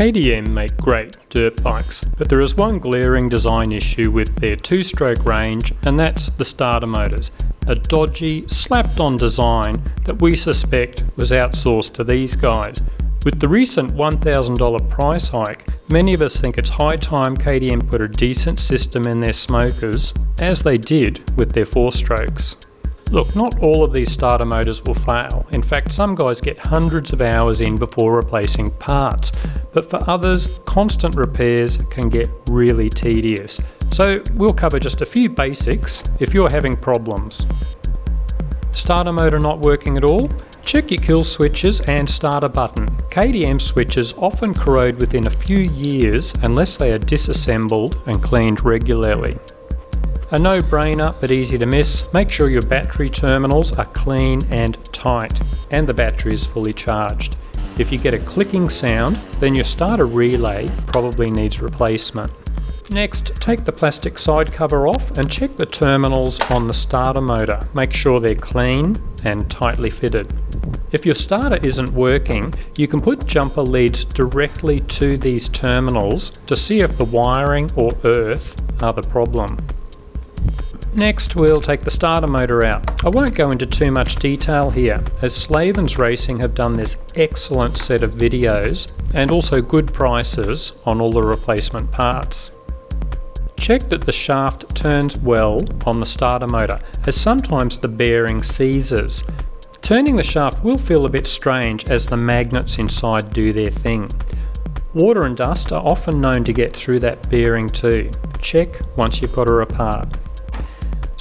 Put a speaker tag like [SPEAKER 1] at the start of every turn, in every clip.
[SPEAKER 1] KTM make great dirt bikes, but there is one glaring design issue with their two-stroke range, and that's the starter motors. A dodgy, slapped-on design that we suspect was outsourced to these guys. With the recent $1,000 price hike, many of us think it's high time KTM put a decent system in their smokers, as they did with their four-strokes. Look, not all of these starter motors will fail. In fact, some guys get hundreds of hours in before replacing parts, but for others, constant repairs can get really tedious. So we'll cover just a few basics if you're having problems. Starter motor not working at all? Check your kill switches and starter button. KTM switches often corrode within a few years unless they are disassembled and cleaned regularly. A no-brainer but easy to miss, make sure your battery terminals are clean and tight and the battery is fully charged. If you get a clicking sound, then your starter relay probably needs replacement. Next, take the plastic side cover off and check the terminals on the starter motor. Make sure they're clean and tightly fitted. If your starter isn't working, you can put jumper leads directly to these terminals to see if the wiring or earth are the problem. Next, we'll take the starter motor out. I won't go into too much detail here, as Slavens Racing have done this excellent set of videos and also good prices on all the replacement parts. Check that the shaft turns well on the starter motor, as sometimes the bearing seizes. Turning the shaft will feel a bit strange as the magnets inside do their thing. Water and dust are often known to get through that bearing too. Check once you've got her apart.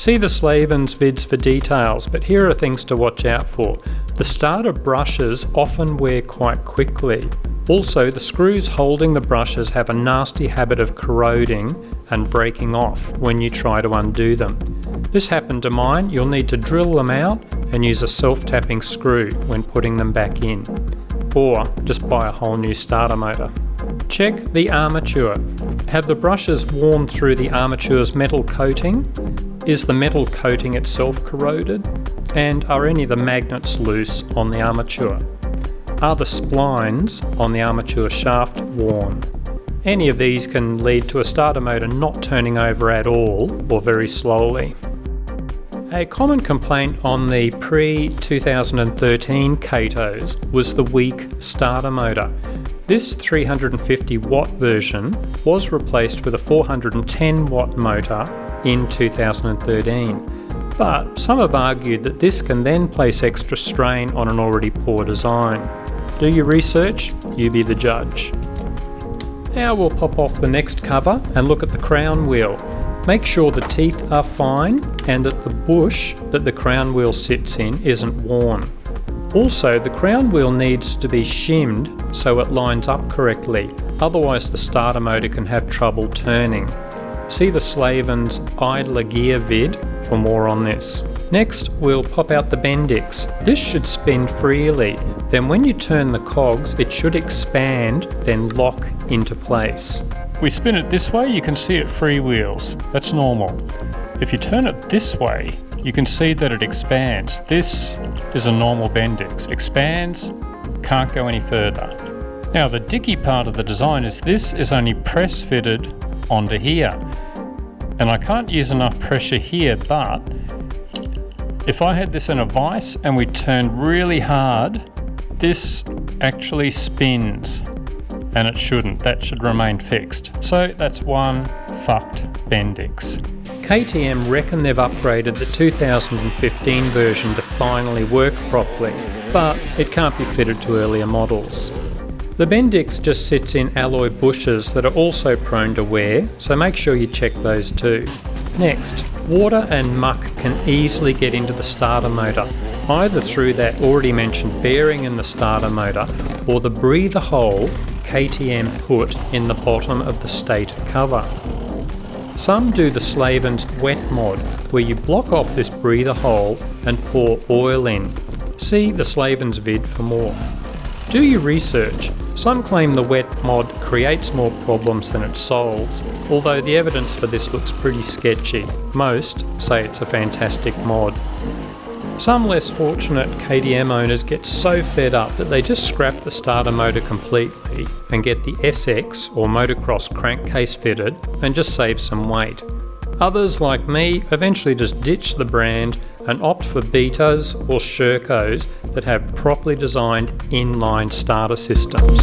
[SPEAKER 1] See the Slavens vids for details, but here are things to watch out for. The starter brushes often wear quite quickly. Also, the screws holding the brushes have a nasty habit of corroding and breaking off when you try to undo them. This happened to mine. You'll need to drill them out and use a self-tapping screw when putting them back in. Or just buy a whole new starter motor. Check the armature. Have the brushes worn through the armature's metal coating? Is the metal coating itself corroded? And are any of the magnets loose on the armature? Are the splines on the armature shaft worn? Any of these can lead to a starter motor not turning over at all or very slowly. A common complaint on the pre-2013 Katos was the weak starter motor. This 350 watt version was replaced with a 410 watt motor in 2013, but some have argued that this can then place extra strain on an already poor design. Do your research, you be the judge. Now we'll pop off the next cover and look at the crown wheel. Make sure the teeth are fine and that the bush that the crown wheel sits in isn't worn. Also, the crown wheel needs to be shimmed so it lines up correctly, otherwise the starter motor can have trouble turning. See the Slavens idler gear vid for more on this. Next, we'll pop out the Bendix. This should spin freely. Then when you turn the cogs, it should expand, then lock into place. We spin it this way, you can see it freewheels. That's normal. If you turn it this way, you can see that it expands. This is a normal Bendix. Expands, can't go any further. Now the dicky part of the design is this is only press fitted onto here. And I can't use enough pressure here, but if I had this in a vise and we turned really hard, this actually spins. And it shouldn't, that should remain fixed. So that's one fucked Bendix. KTM reckon they've upgraded the 2015 version to finally work properly, but it can't be fitted to earlier models. The Bendix just sits in alloy bushes that are also prone to wear, so make sure you check those too. Next, water and muck can easily get into the starter motor, either through that already mentioned bearing in the starter motor or the breather hole KTM put in the bottom of the stator cover. Some do the Slavens wet mod, where you block off this breather hole and pour oil in. See the Slavens vid for more. Do your research. Some claim the wet mod creates more problems than it solves, although the evidence for this looks pretty sketchy. Most say it's a fantastic mod. Some less fortunate KTM owners get so fed up that they just scrap the starter motor completely and get the SX or motocross crankcase fitted and just save some weight. Others, like me, eventually just ditch the brand and opt for Betas or Shercos that have properly designed inline starter systems.